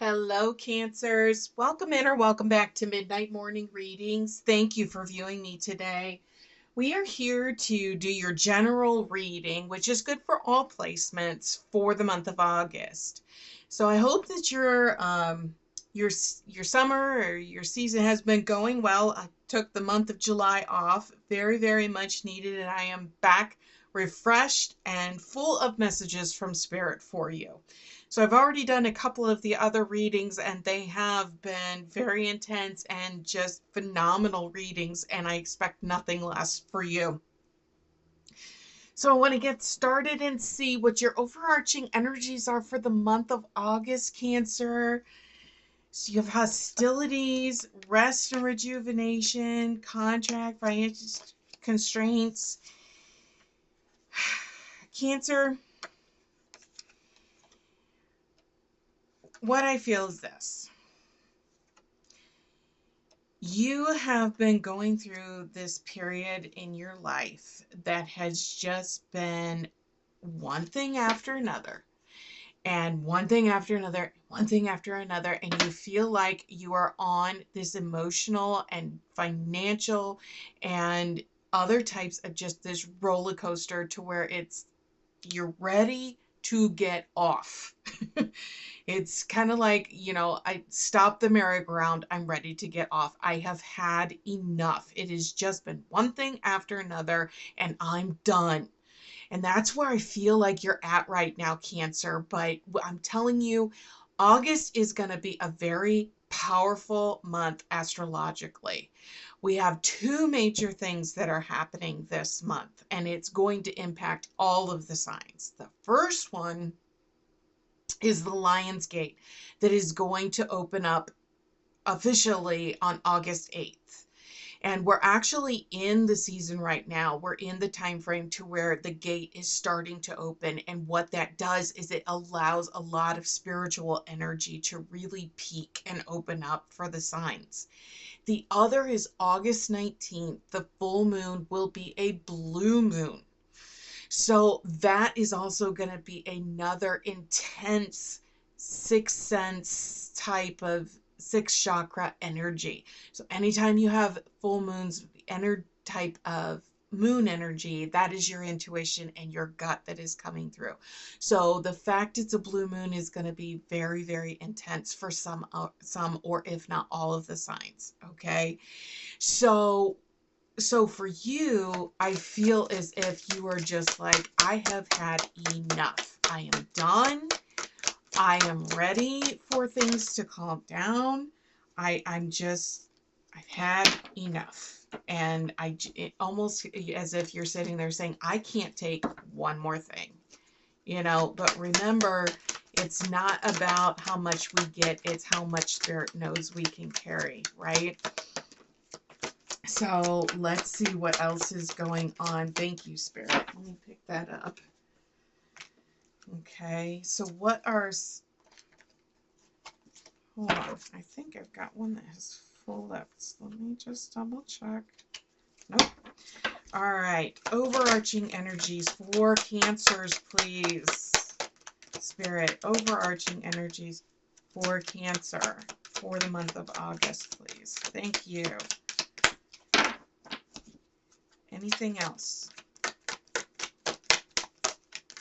Hello, Cancers. Welcome in or welcome back to Midnight Morning Readings. Thank you for viewing me today. We are here to do your general reading, which is good for all placements for the month of August. So I hope that your summer or your season has been going well. I took the month of July off, very, very much needed, and I am back refreshed and full of messages from Spirit for you. So I've already done a couple of the other readings, and they have been very intense and just phenomenal readings, and I expect nothing less for you. So I want to get started and see what your overarching energies are for the month of August, Cancer. So you have hostilities, rest and rejuvenation, contract, financial constraints. Cancer, what I feel is this. You have been going through this period in your life that has just been one thing after another, and one thing after another, one thing after another, and you feel like you are on this emotional and financial and other types of just this roller coaster to where you're ready to get off. It's kind of like, I stopped the merry-go-round. I'm ready to get off. I have had enough. It has just been one thing after another, and I'm done. And that's where I feel like you're at right now, Cancer. But I'm telling you, August is going to be a very powerful month astrologically. We have two major things that are happening this month, and it's going to impact all of the signs. The first one is the Lion's Gate that is going to open up officially on August 8th. And we're actually in the season right now. We're in the time frame to where the gate is starting to open. And what that does is it allows a lot of spiritual energy to really peak and open up for the signs. The other is August 19th. The full moon will be a blue moon. So that is also going to be another intense sixth sense type of sixth chakra energy. So anytime you have full moons, type of moon energy, that is your intuition and your gut that is coming through. So the fact it's a blue moon is going to be very, very intense for some or if not all of the signs. Okay. So for you, I feel as if you are just like, I have had enough. I am done. I am ready for things to calm down. I've had enough. And it almost as if you're sitting there saying, I can't take one more thing, but remember, it's not about how much we get, it's how much Spirit knows we can carry, right? So let's see what else is going on. Thank you, Spirit. Let me pick that up. Okay, so what are... Hold on. I think I've got one that has full lefts. Let me just double check. Nope. All right. Overarching energies for Cancers, please. Spirit, overarching energies for Cancer for the month of August, please. Thank you. Anything else?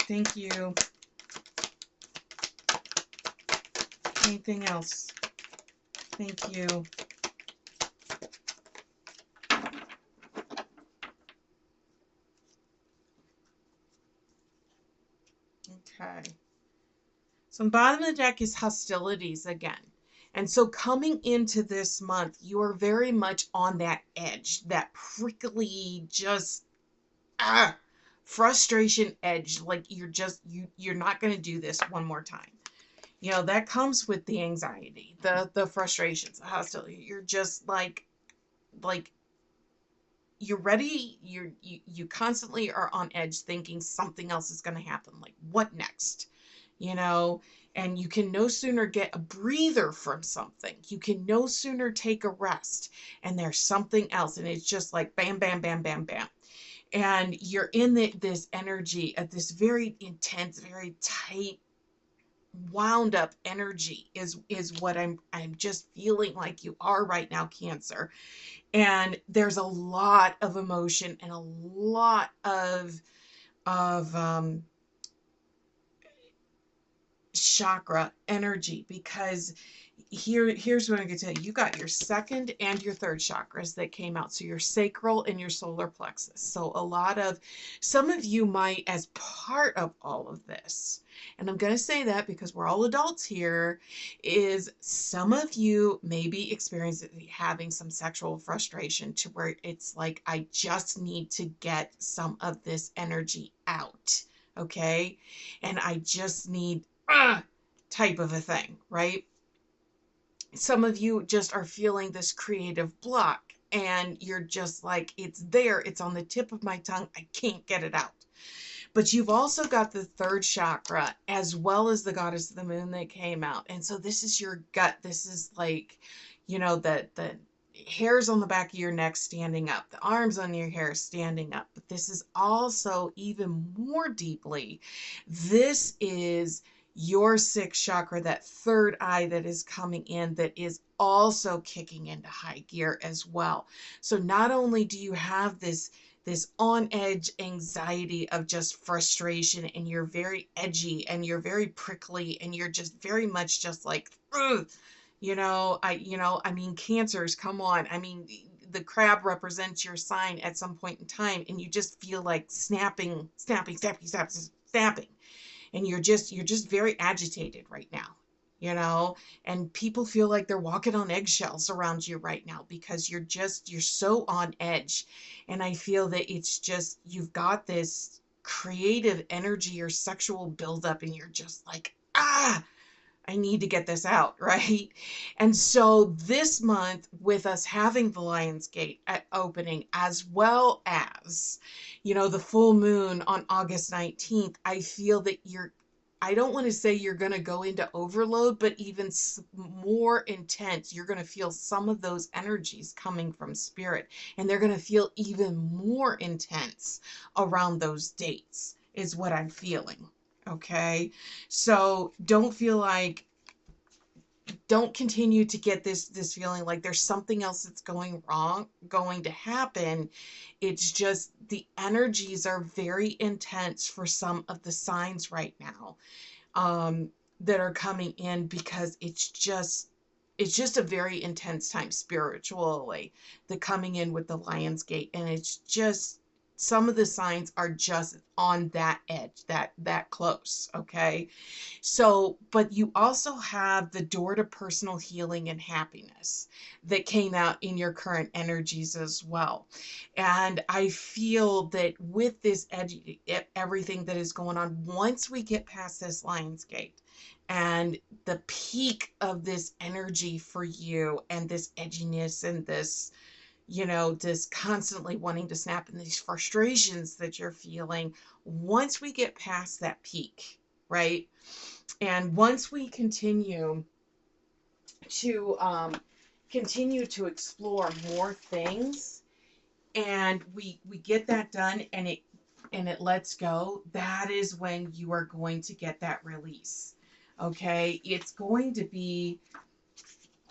Thank you. Anything else? Thank you. Okay. So bottom of the deck is hostilities again. And so coming into this month, you are very much on that edge, that prickly, just frustration edge. Like you're not going to do this one more time. That comes with the anxiety, the frustrations, the hostility. You're just like you're ready. You constantly are on edge thinking something else is going to happen. Like what next? And you can no sooner get a breather from something. You can no sooner take a rest and there's something else. And it's just like bam, bam, bam, bam, bam. And you're in this energy of this very intense, very tight wound up energy is what I'm just feeling like you are right now, Cancer. And there's a lot of emotion and a lot of chakra energy, because here's what I'm going to tell you. You got your second and your third chakras that came out. So your sacral and your solar plexus. So a lot of, some of you might, as part of all of this, and I'm going to say that because we're all adults here, is some of you may be experiencing having some sexual frustration to where it's like, I just need to get some of this energy out. Okay. And I just need type of a thing, right? Some of you just are feeling this creative block and you're just like, it's there, it's on the tip of my tongue, I can't get it out. But you've also got the third chakra as well as the goddess of the moon that came out. And so this is your gut. This is like, the hairs on the back of your neck standing up, the arms on your hair standing up. But this is also even more deeply, this is your sixth chakra, that third eye that is coming in, that is also kicking into high gear as well. So not only do you have this on edge anxiety of just frustration, and you're very edgy and you're very prickly and you're just very much just like, ugh, I mean, cancers, come on. I mean, the crab represents your sign at some point in time, and you just feel like snapping, snapping, snapping, snapping, snapping. And you're just very agitated right now, and people feel like they're walking on eggshells around you right now because you're so on edge. And I feel that it's just, you've got this creative energy or sexual buildup, and you're just like, I need to get this out, right? And so this month, with us having the Lionsgate opening, as well as, the full moon on August 19th, I feel that I don't want to say you're going to go into overload, but even more intense. You're going to feel some of those energies coming from spirit, and they're going to feel even more intense around those dates, is what I'm feeling. Okay. So don't continue to get this feeling like there's something else that's going to happen. It's just the energies are very intense for some of the signs right now, that are coming in, because it's just a very intense time spiritually, the coming in with the Lionsgate. And it's just, some of the signs are just on that edge, that close. Okay. So, but you also have the door to personal healing and happiness that came out in your current energies as well. And I feel that with this everything that is going on, once we get past this Lionsgate and the peak of this energy for you, and this edginess, and this constantly wanting to snap, and these frustrations that you're feeling, once we get past that peak, right? And once we continue to explore more things, and we get that done, and it lets go, that is when you are going to get that release. Okay? It's going to be,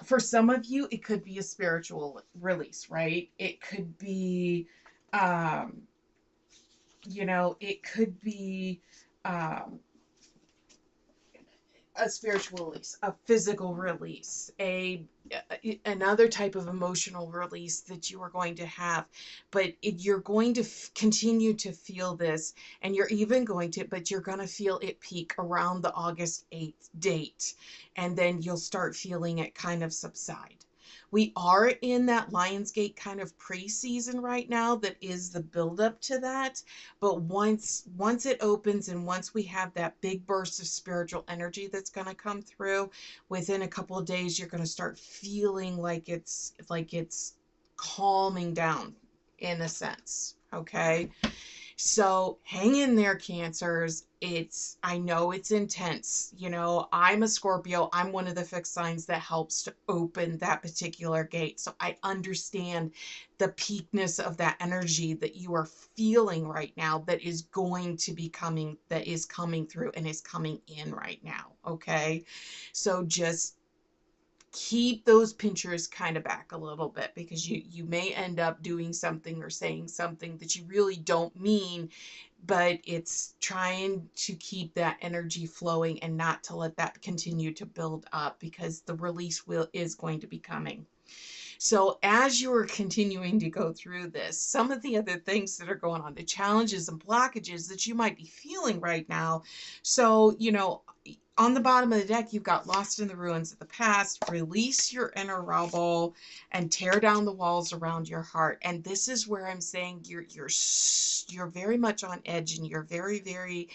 for some of you, it could be a spiritual release, right? It could be, it could be, um, a spiritual release, a physical release, another type of emotional release that you are going to have. But you're going to continue to feel this, and you're going to feel it peak around the August 8th date, and then you'll start feeling it kind of subside. We are in that Lionsgate kind of pre-season right now, that is the buildup to that. But once it opens, and once we have that big burst of spiritual energy that's going to come through, within a couple of days, you're going to start feeling like it's calming down, in a sense. Okay. So hang in there, Cancers. I know it's intense. I'm a Scorpio. I'm one of the fixed signs that helps to open that particular gate. So I understand the peakness of that energy that you are feeling right now that is going to be coming, that is coming through and is coming in right now. Okay. So just keep those pinchers kind of back a little bit, because you may end up doing something or saying something that you really don't mean, but it's trying to keep that energy flowing and not to let that continue to build up, because the release will is going to be coming. So as you're continuing to go through this, some of the other things that are going on, the challenges and blockages that you might be feeling right now. So, on the bottom of the deck, you've got lost in the ruins of the past, release your inner rebel, and tear down the walls around your heart. And this is where I'm saying you're very much on edge, and you're very, very,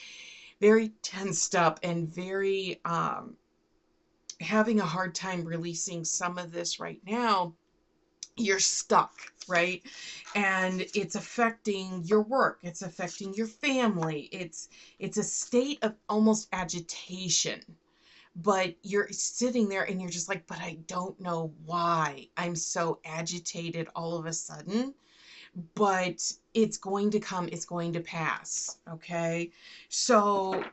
very tensed up, and very having a hard time releasing some of this right now. You're stuck, right? And it's affecting your work, it's affecting your family. It's a state of almost agitation, but you're sitting there and you're just like, but I don't know why I'm so agitated all of a sudden. But it's going to come, it's going to pass. Okay. So,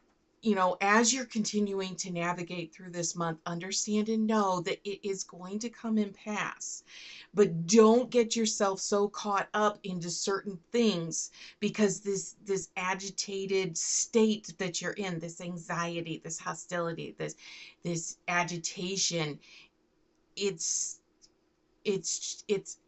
as you're continuing to navigate through this month, understand and know that it is going to come and pass. But don't get yourself so caught up into certain things, because this agitated state that you're in, this anxiety, this hostility, this agitation, it's it's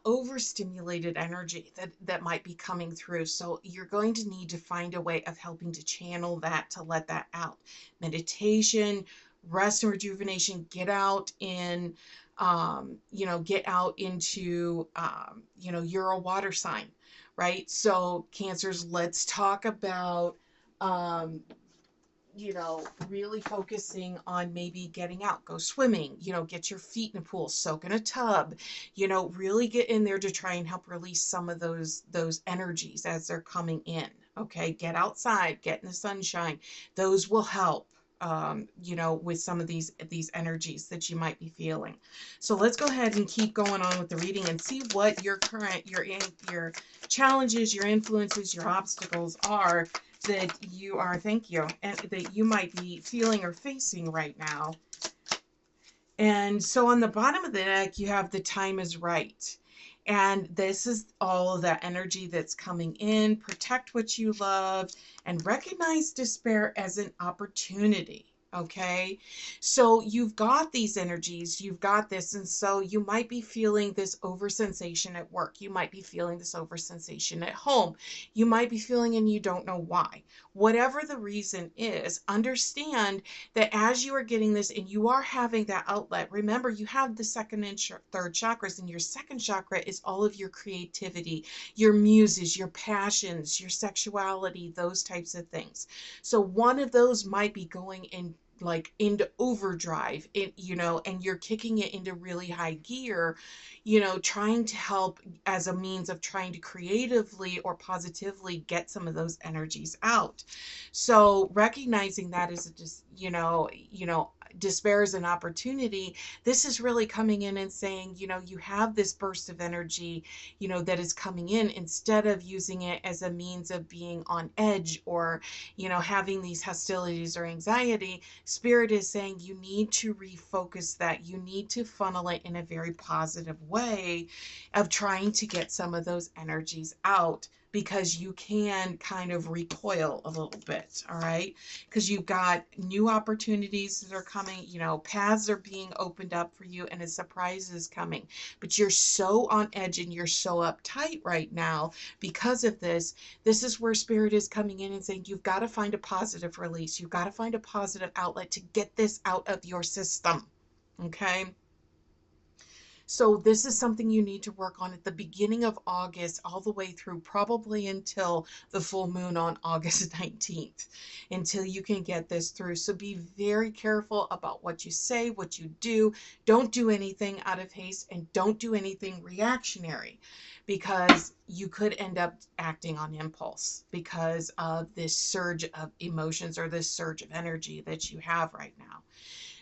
overstimulated energy that might be coming through. So you're going to need to find a way of helping to channel that, to let that out. Meditation, rest and rejuvenation. Get out in, get out into, you're a water sign, right? So Cancers, let's talk about, really focusing on maybe getting out, go swimming, get your feet in a pool, soak in a tub, really get in there to try and help release some of those energies as they're coming in. Okay, get outside, get in the sunshine. Those will help. With some of these energies that you might be feeling. So let's go ahead and keep going on with the reading and see what your challenges, your influences, your obstacles are that you are, thank you, and that you might be feeling or facing right now. And so on the bottom of the deck, you have the time is right. And this is all of that energy that's coming in. Protect what you love and recognize despair as an opportunity. Okay, so you've got these energies, you've got this, and so you might be feeling this oversensation at work. You might be feeling this oversensation at home. You might be feeling and you don't know why. Whatever the reason is, understand that as you are getting this and you are having that outlet, remember you have the second and third chakras, and your second chakra is all of your creativity, your muses, your passions, your sexuality, those types of things. So one of those might be going in like into overdrive, and you're kicking it into really high gear, trying to help as a means of trying to creatively or positively get some of those energies out. So recognizing that as just, despair is an opportunity. This is really coming in and saying, you have this burst of energy, that is coming in, instead of using it as a means of being on edge, or, having these hostilities or anxiety. Spirit is saying you need to refocus that. You need to funnel it in a very positive way of trying to get some of those energies out, because you can kind of recoil a little bit, all right? Because you've got new opportunities that are coming, paths are being opened up for you, and a surprise is coming. But you're so on edge and you're so uptight right now because of this. This is where Spirit is coming in and saying, you've got to find a positive release. You've got to find a positive outlet to get this out of your system, okay? So this is something you need to work on at the beginning of August, all the way through probably until the full moon on August 19th, until you can get this through. So be very careful about what you say, what you do. Don't do anything out of haste, and don't do anything reactionary, because you could end up acting on impulse because of this surge of emotions or this surge of energy that you have right now.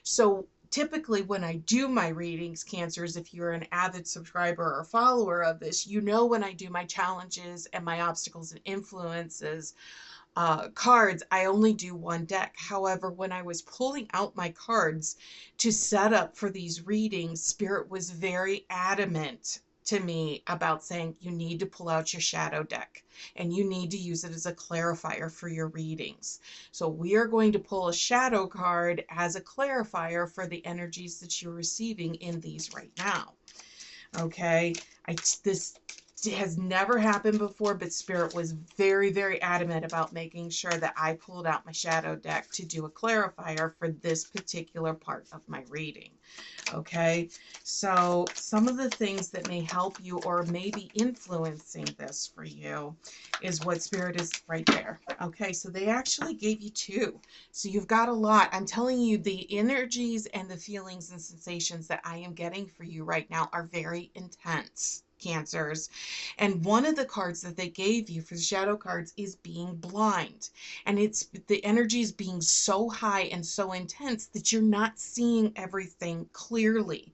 So typically when I do my readings, Cancers, if you're an avid subscriber or follower of this, you know when I do my challenges and my obstacles and influences cards, I only do one deck. However, when I was pulling out my cards to set up for these readings, Spirit was very adamant to me about saying you need to pull out your shadow deck and you need to use it as a clarifier for your readings. So we are going to pull a shadow card as a clarifier for the energies that you're receiving in these right now. Okay, this has never happened before, but Spirit was very, very adamant about making sure that I pulled out my shadow deck to do a clarifier for this particular part of my reading. Okay, so some of the things that may help you or may be influencing this for you is what Spirit is right there. Okay, so they actually gave you two. So you've got a lot. I'm telling you, the energies and the feelings and sensations that I am getting for you right now are very intense, Cancers. And one of the cards that they gave you for the shadow cards is being blind. And it's the energy is being so high and so intense that you're not seeing everything clearly.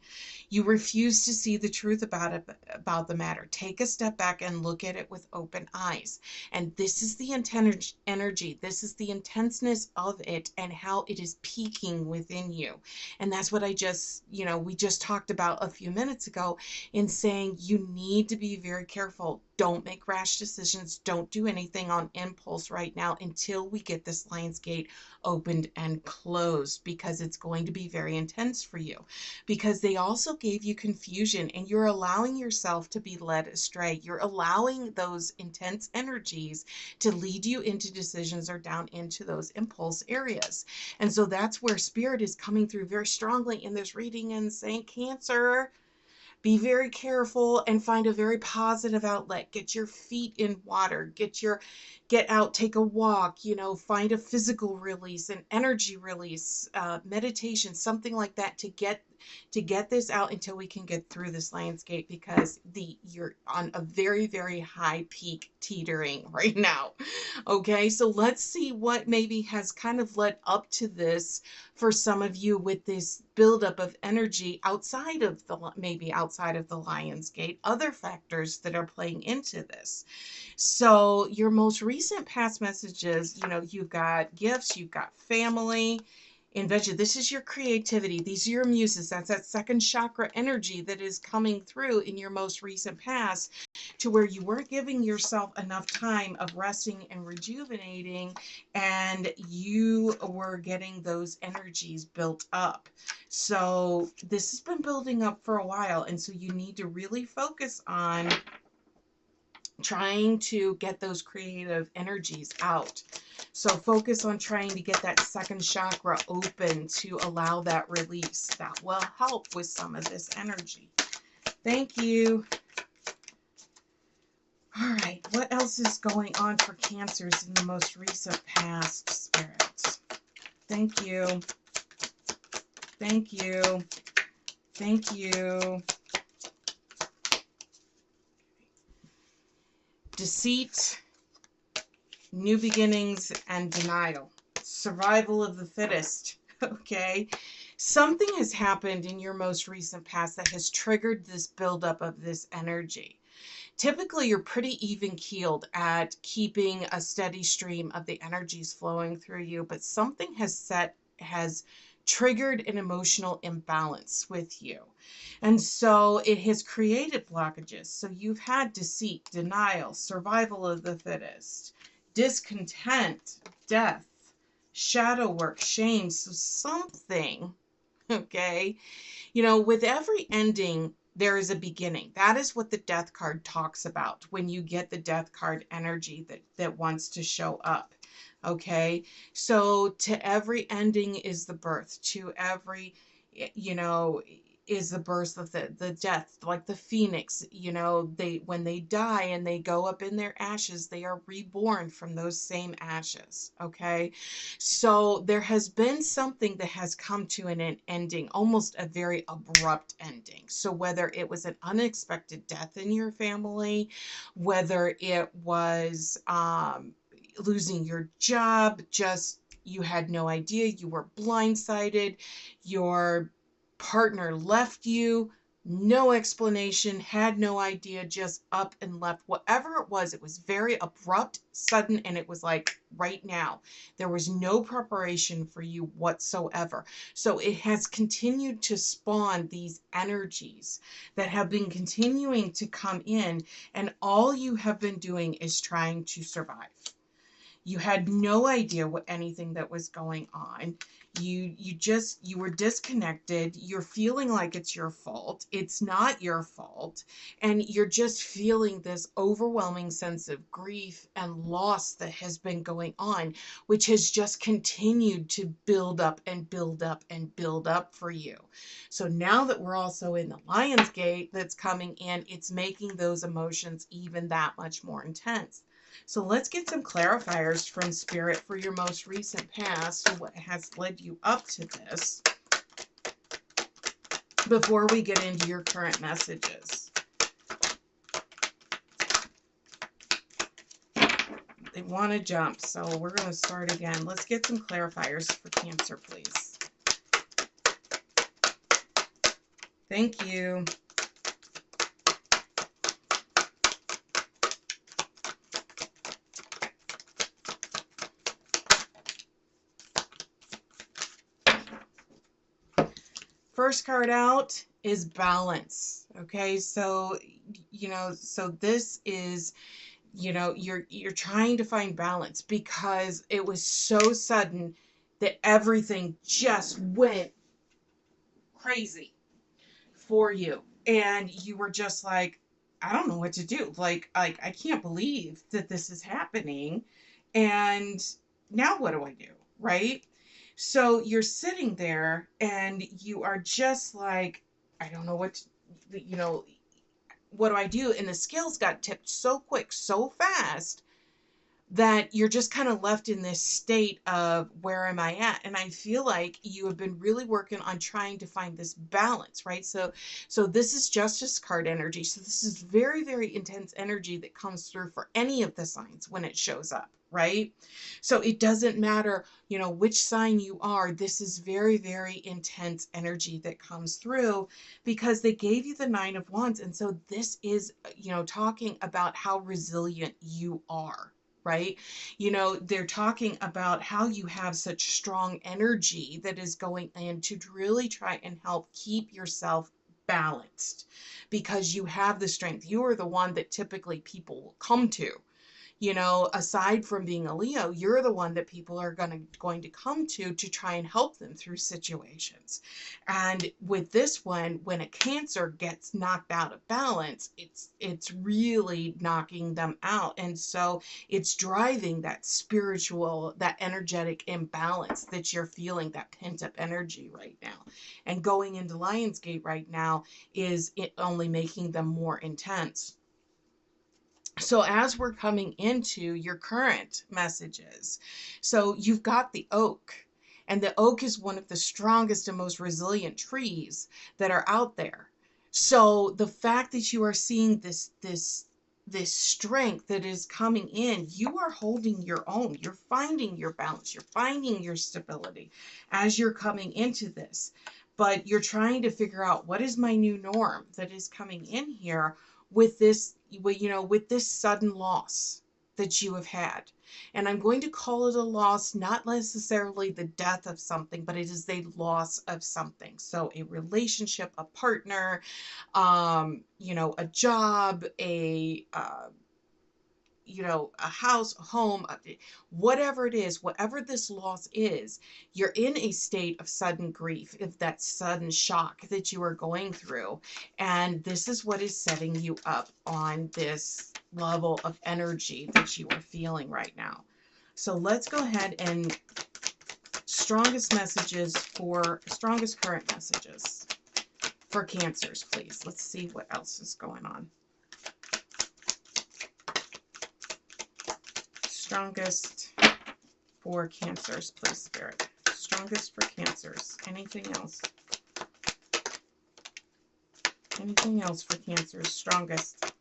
You refuse to see the truth about the matter. Take a step back and look at it with open eyes. And this is the energy. This is the intenseness of it and how it is peaking within you. And that's what we just talked about a few minutes ago in saying you need to be very careful. Don't make rash decisions. Don't do anything on impulse right now until we get this Lion's Gate opened and closed, because it's going to be very intense for you. Because they also gave you confusion and you're allowing yourself to be led astray. You're allowing those intense energies to lead you into decisions or down into those impulse areas. And so that's where Spirit is coming through very strongly in this reading and saying, Cancer, be very careful and find a very positive outlet. Get your feet in water, get out, take a walk, find a physical release, an energy release, meditation, something like that to get this out until we can get through this Lion's Gate, because you're on a very, very high peak teetering right now. Okay, so let's see what maybe has kind of led up to this for some of you with this buildup of energy outside of the Lion's Gate, other factors that are playing into this. So your most recent past messages, you've got gifts, you've got family, invention. This is your creativity. These are your muses. That's that second chakra energy that is coming through in your most recent past, to where you weren't giving yourself enough time of resting and rejuvenating, and you were getting those energies built up. So this has been building up for a while, and so you need to really focus on trying to get those creative energies out. So focus on trying to get that second chakra open to allow that release. That will help with some of this energy. Thank you. All right, what else is going on for Cancers in the most recent past, Spirits? Thank you. Thank you. Thank you. Deceit, new beginnings, and denial. Survival of the fittest. Okay? Something has happened in your most recent past that has triggered this buildup of this energy. Typically, you're pretty even-keeled at keeping a steady stream of the energies flowing through you, but something has triggered an emotional imbalance with you. And so it has created blockages. So you've had deceit, denial, survival of the fittest, discontent, death, shadow work, shame. So something, okay, with every ending, there is a beginning. That is what the death card talks about when you get the death card energy that wants to show up. Okay, so to every ending is the birth. To every, is the birth of the death, like the phoenix. You know, when they die and they go up in their ashes, they are reborn from those same ashes. Okay, so there has been something that has come to an ending, almost a very abrupt ending. So whether it was an unexpected death in your family, whether it was losing your job, just you had no idea, you were blindsided, your partner left you, no explanation, had no idea, just up and left. Whatever it was very abrupt, sudden, and it was like right now. There was no preparation for you whatsoever. So it has continued to spawn these energies that have been continuing to come in, and all you have been doing is trying to survive. You had no idea what anything that was going on. You were disconnected. You're feeling like it's your fault. It's not your fault. And you're just feeling this overwhelming sense of grief and loss that has been going on, which has just continued to build up and build up and build up for you. So now that we're also in the Lion's Gate that's coming in, it's making those emotions even that much more intense. So let's get some clarifiers from Spirit for your most recent past, what has led you up to this, before we get into your current messages. They want to jump, so we're going to start again. Let's get some clarifiers for Cancer, please. Thank you. First card out is balance. Okay, so so this is, you're trying to find balance because it was so sudden that everything just went crazy for you, and you were just like, I don't know what to do. Like I can't believe that this is happening, and now what do I do, right? So you're sitting there and you are just like, I don't know what do I do? And the scales got tipped so quick, so fast, that you're just kind of left in this state of, where am I at? And I feel like you have been really working on trying to find this balance, right? So this is Justice card energy. So this is very, very intense energy that comes through for any of the signs when it shows up, right? So it doesn't matter, which sign you are. This is very, very intense energy that comes through, because they gave you the Nine of Wands. And so this is, talking about how resilient you are, right? They're talking about how you have such strong energy that is going in to really try and help keep yourself balanced, because you have the strength. You are the one that typically people will come to. Aside from being a Leo, you're the one that people are going to come to try and help them through situations. And with this one, when a Cancer gets knocked out of balance, it's really knocking them out. And so it's driving that spiritual, that energetic imbalance that you're feeling, that pent up energy right now. And going into Lionsgate right now is it only making them more intense. So as we're coming into your current messages, so you've got the oak, and the oak is one of the strongest and most resilient trees that are out there. So the fact that you are seeing this strength that is coming in, you are holding your own. You're finding your balance. You're finding your stability as you're coming into this. But you're trying to figure out, what is my new norm that is coming in here with this, with this sudden loss that you have had. And I'm going to call it a loss, not necessarily the death of something, but it is a loss of something. So a relationship, a partner, a job, a house, a home, whatever it is, whatever this loss is, you're in a state of sudden grief, if that sudden shock that you are going through. And this is what is setting you up on this level of energy that you are feeling right now. So let's go ahead and strongest current messages. for Cancers, please. Let's see what else is going on. Strongest for Cancers, please, Spirit. Strongest for Cancers. Anything else? Anything else for Cancers? Strongest.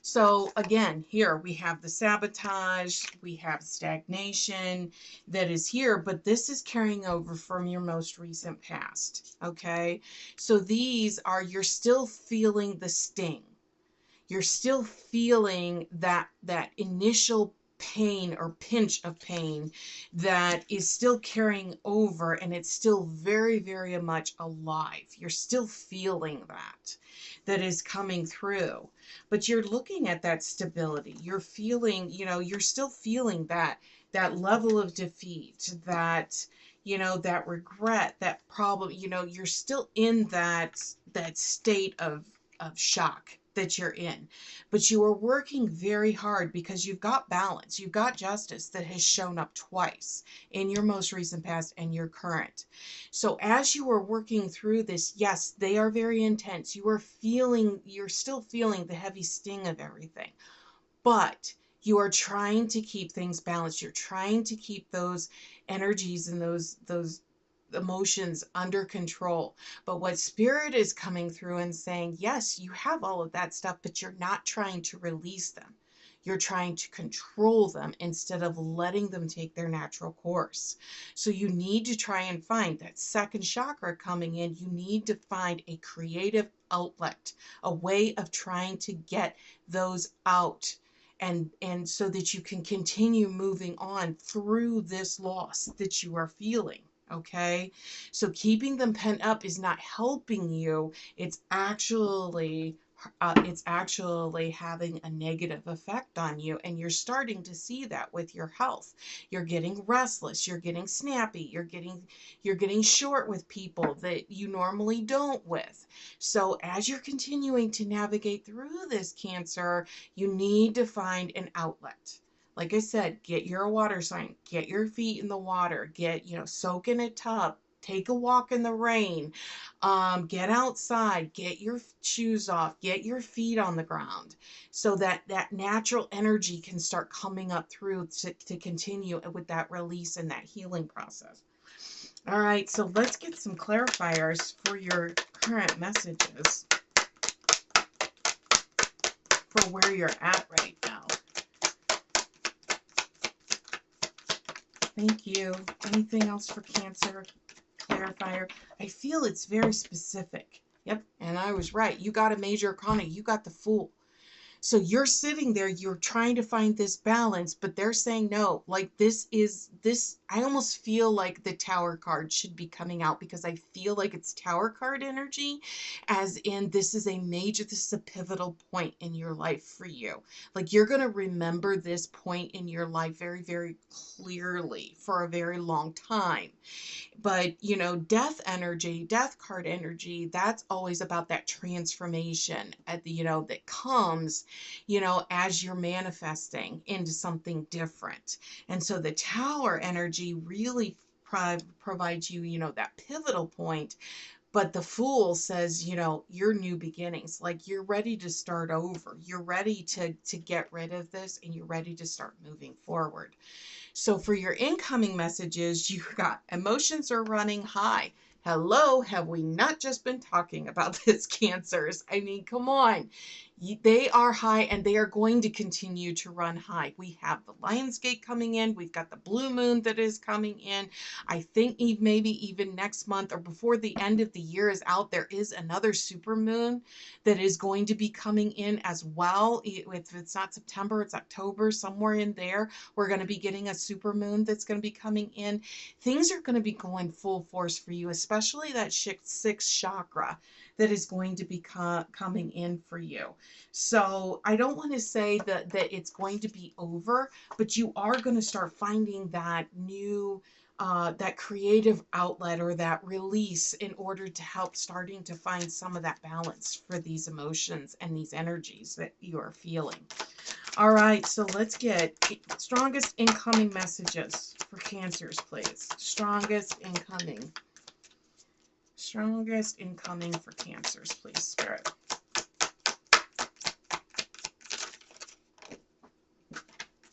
So again, here we have the sabotage, we have stagnation that is here, but this is carrying over from your most recent past, okay? So these are, you're still feeling the sting. You're still feeling that initial pain or pinch of pain that is still carrying over, and it's still very, very much alive. You're still feeling that is coming through, but you're looking at that stability. You're feeling, you're still feeling that level of defeat, that that regret, that problem. You're still in that state of shock that you're in, but you are working very hard because you've got balance, you've got justice that has shown up twice in your most recent past and your current. So as you are working through this, yes, they are very intense. You're still feeling the heavy sting of everything, but you are trying to keep things balanced. You're trying to keep those energies and those emotions under control. But what Spirit is coming through and saying, yes, you have all of that stuff, but you're not trying to release them. You're trying to control them instead of letting them take their natural course. So you need to try and find that second chakra coming in. You need to find a creative outlet, a way of trying to get those out, and so that you can continue moving on through this loss that you are feeling. Okay, so keeping them pent up is not helping you. It's actually having a negative effect on you, and you're starting to see that with your health. You're getting restless, you're getting snappy, you're getting short with people that you normally don't with. So as you're continuing to navigate through this, Cancer, you need to find an outlet. Like I said, get your water sign, get your feet in the water, soak in a tub, take a walk in the rain, get outside, get your shoes off, get your feet on the ground, so that natural energy can start coming up through to continue with that release and that healing process. All right, so let's get some clarifiers for your current messages for where you're at right now. Thank you. Anything else for Cancer? Clarifier. I feel it's very specific. Yep, and I was right. You got a major arcana. You got the Fool. So you're sitting there, you're trying to find this balance, but they're saying no. Like this, I almost feel like the Tower card should be coming out, because I feel like it's Tower card energy, as in this is a pivotal point in your life for you. Like you're going to remember this point in your life very, very clearly for a very long time. But death energy, death card energy, that's always about that transformation that comes as you're manifesting into something different. And so the Tower energy really provides you that pivotal point. But the Fool says, your new beginnings, like you're ready to start over. You're ready to get rid of this, and you're ready to start moving forward. So for your incoming messages, you got emotions are running high. Hello, have we not just been talking about this, Cancers? I mean, come on. They are high, and they are going to continue to run high. We have the Lionsgate coming in. We've got the blue moon that is coming in. I think maybe even next month or before the end of the year is out, there is another super moon that is going to be coming in as well. If it's not September, it's October, somewhere in there. We're going to be getting a super moon that's going to be coming in. Things are going to be going full force for you, especially that sixth chakra that is going to be coming in for you. So I don't want to say that it's going to be over, but you are going to start finding that new that creative outlet or that release in order to help starting to find some of that balance for these emotions and these energies that you are feeling. All right, so let's get strongest incoming messages for Cancers, please. Strongest incoming. Strongest incoming for Cancers, please, Spirit.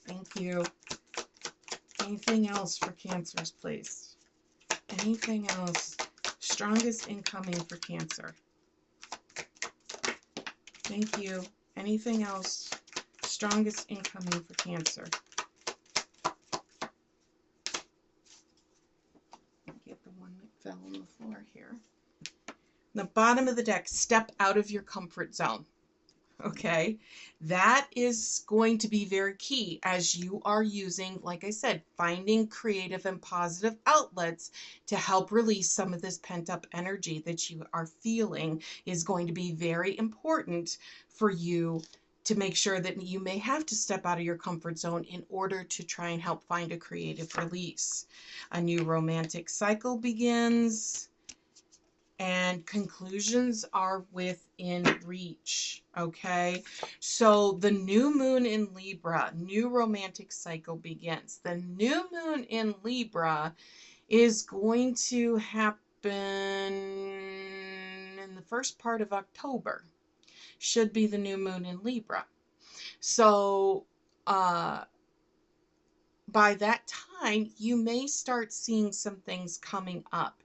Thank you. Anything else for Cancers, please? Anything else? Strongest incoming for Cancer. Thank you. Anything else? Strongest incoming for Cancer. Get the one that fell on the floor here. The bottom of the deck, step out of your comfort zone. Okay, that is going to be very key as you are using, like I said, finding creative and positive outlets to help release some of this pent-up energy that you are feeling is going to be very important for you to make sure that you may have to step out of your comfort zone in order to try and help find a creative release. A new romantic cycle begins. And conclusions are within reach, okay? So the new moon in Libra, new romantic cycle begins. The new moon in Libra is going to happen in the first part of October. Should be the new moon in Libra. So by that time, you may start seeing some things coming up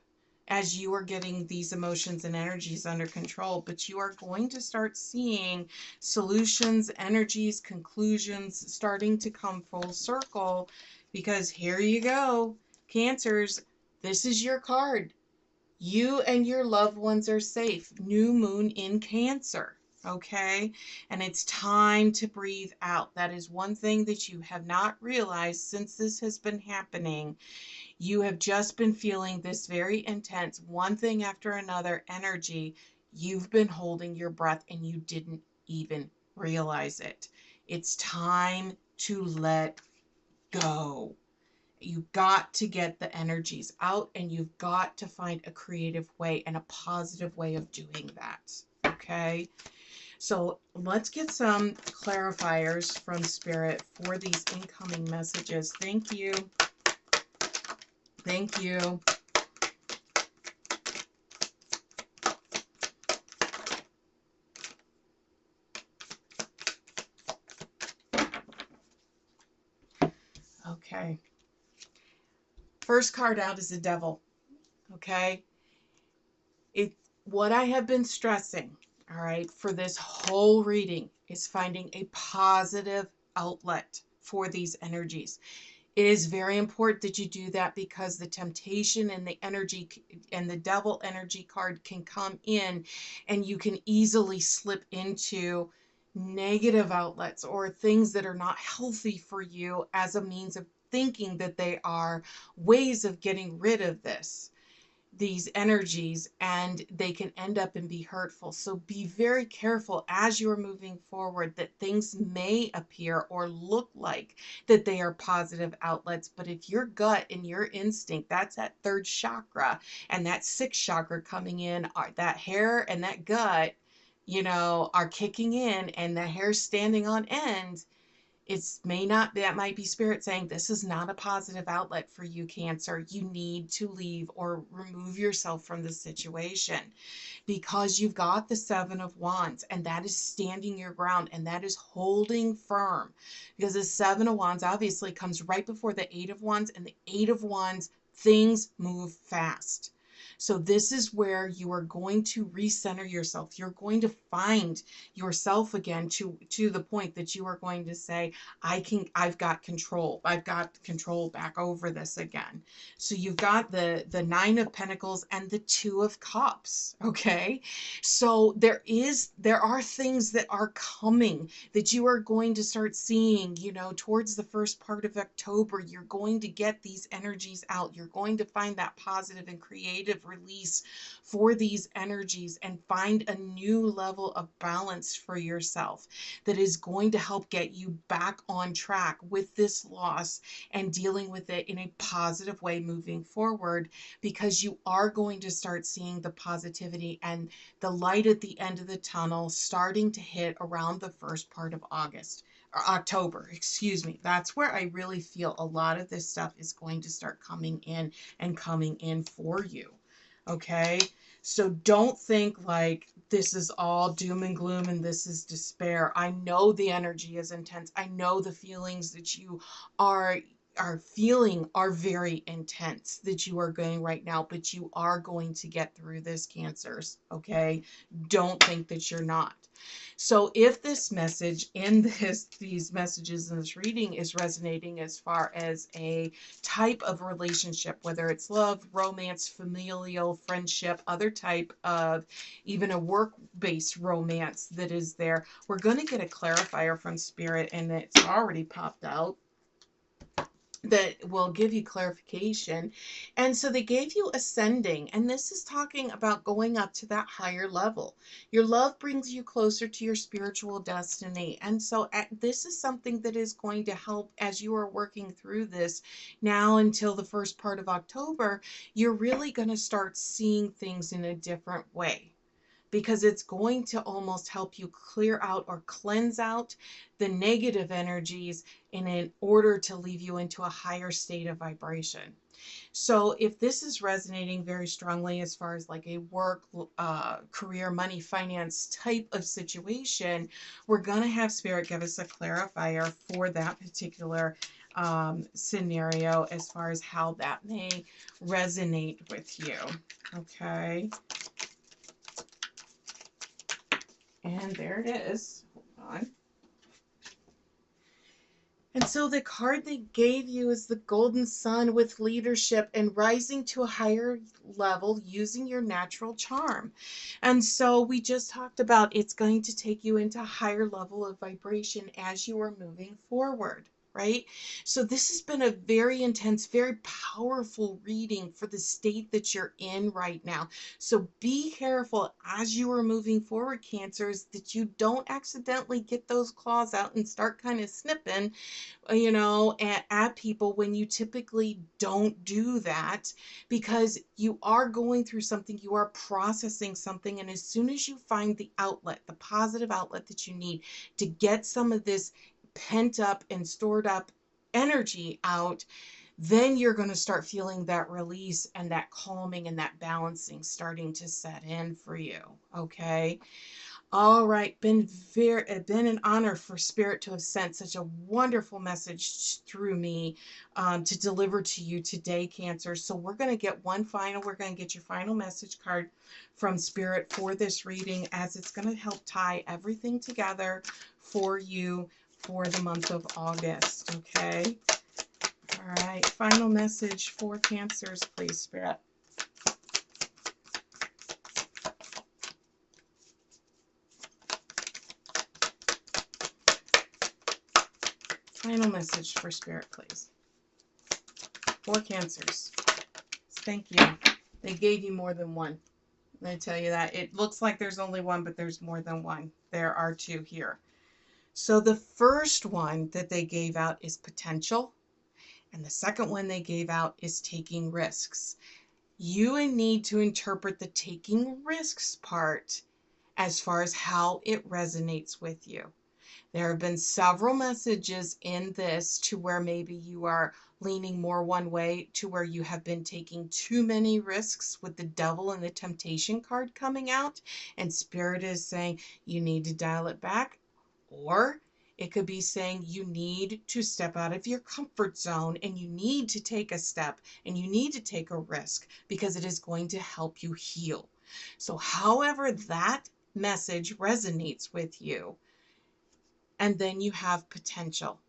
as you are getting these emotions and energies under control, but you are going to start seeing solutions, energies, conclusions starting to come full circle, because here you go, Cancers, this is your card. You and your loved ones are safe. New moon in Cancer. Okay, and it's time to breathe out. That is one thing that you have not realized since this has been happening. You have just been feeling this very intense, one thing after another energy. You've been holding your breath and you didn't even realize it. It's time to let go. You've got to get the energies out, and you've got to find a creative way and a positive way of doing that. Okay? So let's get some clarifiers from Spirit for these incoming messages. Thank you. Thank you. Okay. First card out is the Devil. Okay? What I have been stressing, all right, for this whole reading is finding a positive outlet for these energies. It is very important that you do that, because the temptation and the energy and the Devil energy card can come in, and you can easily slip into negative outlets or things that are not healthy for you as a means of thinking that they are ways of getting rid of these energies, and they can end up and be hurtful. So be very careful as you're moving forward that things may appear or look like that they are positive outlets, but if your gut and your instinct, that's that third chakra and that sixth chakra coming in, that hair and that gut, are kicking in, and the hair standing on end, that might be Spirit saying this is not a positive outlet for you, Cancer. You need to leave or remove yourself from the situation, because you've got the Seven of Wands, and that is standing your ground, and that is holding firm, because the Seven of Wands obviously comes right before the Eight of Wands, and the Eight of Wands, things move fast. So this is where you are going to recenter yourself. You're going to find yourself again to the point that you are going to say, I've got control. I've got control back over this again. So you've got the Nine of Pentacles and the Two of Cups. Okay. So there are things that are coming that you are going to start seeing, towards the first part of October. You're going to get these energies out. You're going to find that positive and creative release for these energies and find a new level of balance for yourself that is going to help get you back on track with this loss and dealing with it in a positive way moving forward, because you are going to start seeing the positivity and the light at the end of the tunnel starting to hit around the first part of August or October, excuse me. That's where I really feel a lot of this stuff is going to start coming in and coming in for you. Okay? So don't think like this is all doom and gloom and this is despair. I know the energy is intense. I know the feelings that you are feeling are very intense that you are going right now, but you are going to get through this, Cancers. Okay? Don't think that you're not. So if this message in these messages in this reading is resonating as far as a type of relationship, whether it's love, romance, familial, friendship, other type of even a work-based romance that is there, we're going to get a clarifier from Spirit, and it's already popped out, that will give you clarification. And so they gave you ascending, and this is talking about going up to that higher level. Your love brings you closer to your spiritual destiny. And so this is something that is going to help as you are working through this now until the first part of October. You're really going to start seeing things in a different way, because it's going to almost help you clear out or cleanse out the negative energies in order to leave you into a higher state of vibration. So if this is resonating very strongly as far as like a work, career, money, finance type of situation, we're going to have Spirit give us a clarifier for that particular scenario as far as how that may resonate with you. Okay. And there it is. Hold on. And so the card they gave you is the Golden Sun with leadership and rising to a higher level using your natural charm. And so we just talked about it's going to take you into a higher level of vibration as you are moving forward. Right? So this has been a very intense, very powerful reading for the state that you're in right now. So be careful as you are moving forward, Cancers, that you don't accidentally get those claws out and start kind of snipping, at people when you typically don't do that, because you are going through something, you are processing something, and as soon as you find the outlet, the positive outlet that you need to get some of this pent up and stored up energy out, then you're going to start feeling that release and that calming and that balancing starting to set in for you. Okay. All right, been an honor for Spirit to have sent such a wonderful message through me to deliver to you today, Cancer. So we're going to get we're going to get your final message card from Spirit for this reading, as it's going to help tie everything together for you for the month of August. Okay. All right, final message for Cancers, please, Spirit. Final message for Spirit, please. For Cancers. Thank you. They gave you more than one. I tell you that. It looks like there's only one, but there's more than one. There are two here. So the first one that they gave out is potential. And the second one they gave out is taking risks. You need to interpret the taking risks part as far as how it resonates with you. There have been several messages in this to where maybe you are leaning more one way, to where you have been taking too many risks with the devil and the temptation card coming out, and Spirit is saying you need to dial it back. Or it could be saying you need to step out of your comfort zone and you need to take a step and you need to take a risk, because it is going to help you heal. So however that message resonates with you. And then you have potential.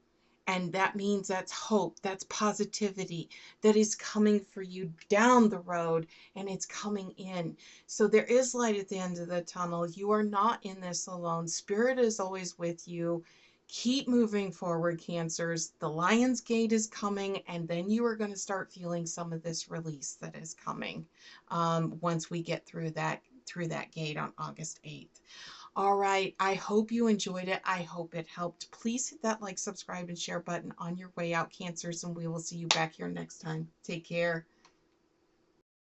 And that means that's hope, that's positivity that is coming for you down the road, and it's coming in. So there is light at the end of the tunnel. You are not in this alone. Spirit is always with you. Keep moving forward, Cancers. The Lion's Gate is coming, and then you are going to start feeling some of this release that is coming once we get through that gate on August 8th. All right. I hope you enjoyed it. I hope it helped. Please hit that like, subscribe, and share button on your way out, Cancers, and we will see you back here next time. Take care.